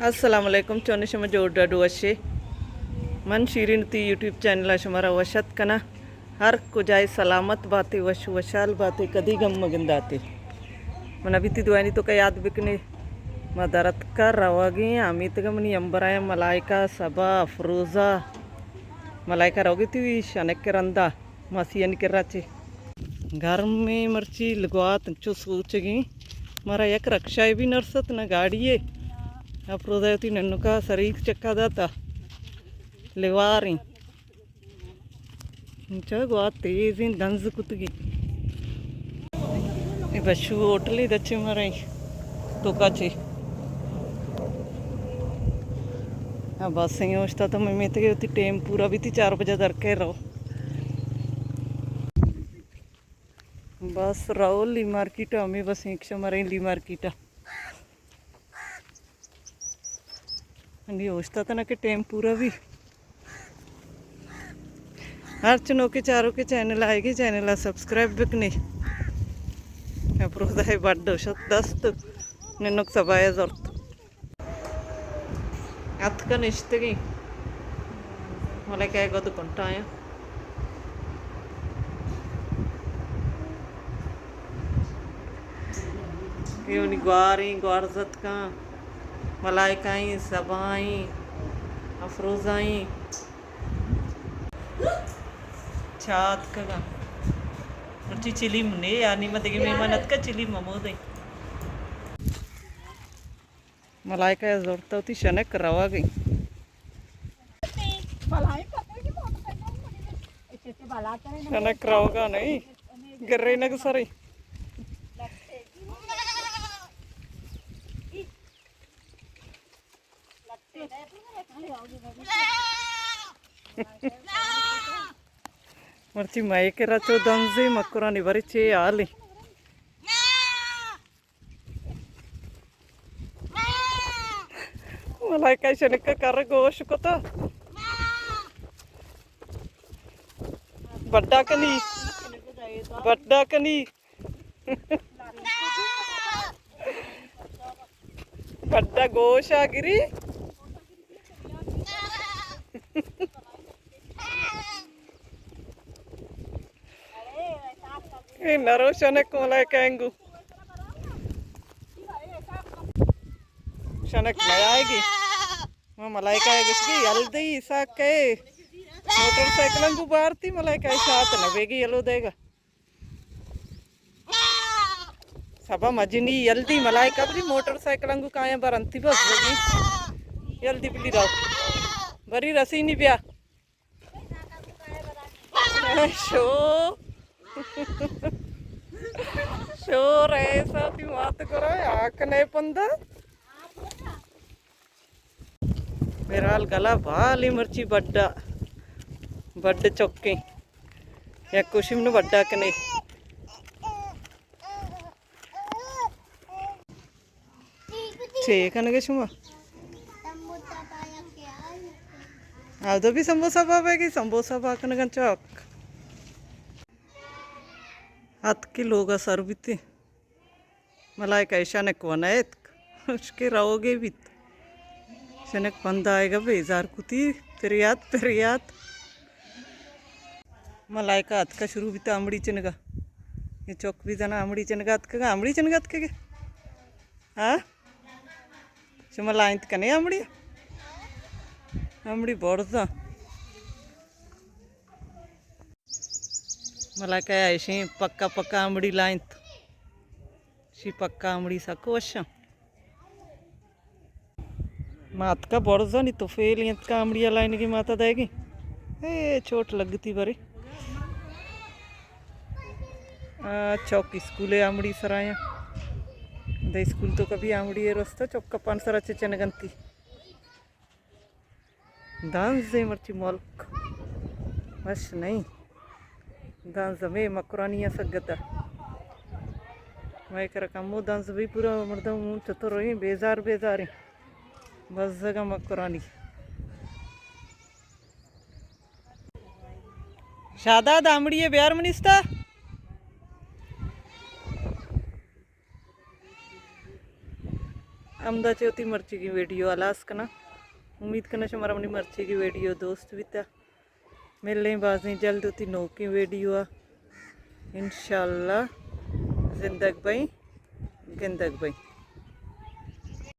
Assalamualaikum chone shama joda duashe man shirin ti YouTube channel ashmara washat kana har ko jai salamat बातें वश वशाल बातें कदी गम मगंदाते मन अभी ती दुआनी तो का याद बिकने मदरत का रवागी अमित गमनी अंबराय मलाइका सबा अफरोजा मलाइका रोगी ती शनक के रंदा मसियन के राचे घर में मर्ची लगवात चो सोचगी मारा एक रक्षा भी नरसत ना गाड़ी है अफरोजा होती नन्नू का शरीर चक्का दाता लेवारी चगवा तेज दंज कुतगी बशु होटली दच्चे मारे तोकाचे बस योजना तो मैं तो होती टाइम पूरा भी थी 4 बजे दर के रहो बस रहो ली मार्केट हमें बस एक मारे ली मार्केट योजना तो ना के टाइम पूरा भी हर चनों के चारों के चैनल आएगी चैनल सब्सक्राइब बिकने अप्रोदा है बड्ड दस्त निन्नक सबाया जरूरत अतका निश्तगी मला काय गोदुకుంటాయా येवनी ग्वारी ग्वारजत का मलाइकाई सबाई अफरोजाई छात का मर्ची चिली मुने यानी मदगी में मनत का चिली ममोदे मलाइका जरूरत होती शनक रवा गई शनक रवगा नहीं गिर्रे नग सरी मर्ची मायके रचो दंजे मकुरानी बरीचे आली मलाई काय शनक कर गोश को तो बड्डा कनी बड्डा गोश आगिरी नरो शनक मलाई कहेंगू शनक नहीं आएगी मैं मलाई का यल्दी साके मोटरसाइकिल को बारती मलाई का साथ नवेगी यलो देगा सबा मजनी यल्दी मलाई का भी मोटरसाइकिल को काया बरंती बस होगी यल्दी बिली रहो बरी रसी नहीं ब्या शो शोर ऐसा ती बात करो आँख नहीं पंदा मेरा गला भाली मर्ची बड्डा ਵੱਡ ਚੌਕੇ या कुछ भी ਵੱਡਾ ਕਨੇ छे कनगे शुमा आदो भी समोसा पावेगी समोसा पाकन का चौक हाथ की लोग सर बीते मला एक ऐसा ने कौन है उसके रहोगे भी शनक बंदा आएगा बेजार कुती पेरियात मलाइका हाथ का शुरू भी तो आमड़ी चनगा ये चौक भी जाना आमड़ी चनगा हाथ के हाँ मलाइंत कने आमड़ी बोड़ता मला काय ऐसे पक्का आमड़ी लाइंत शी पक्का आमड़ी सको अच्छा मात का बोड़जा नहीं तो फेल का आमड़िया लाइन की माता देगी चोट लगती बारे चौक स्कूल है आमड़ी सराया दे स्कूल तो कभी आमड़ी है रास्ता चौक का 5 सरा चनगंती डांस दे मर्ची मुल्क बस नहीं डांस में मकरानिया सगता मैं कर कमो डांस भी पूरा मर्द मुँह चतुर रही बेजार बस जगह मकरानी शादा दामड़ी है ब्यार मनिस्ता अमदा होती मर्ची की वीडियो अलास कना उम्मीद करना हमारा अपनी मर्ची की वीडियो दोस्त भी था मिल रही बाजी जल्द होती नो की वीडियो इंशाल्लाह जिंदगी भाई गिंदग भाई।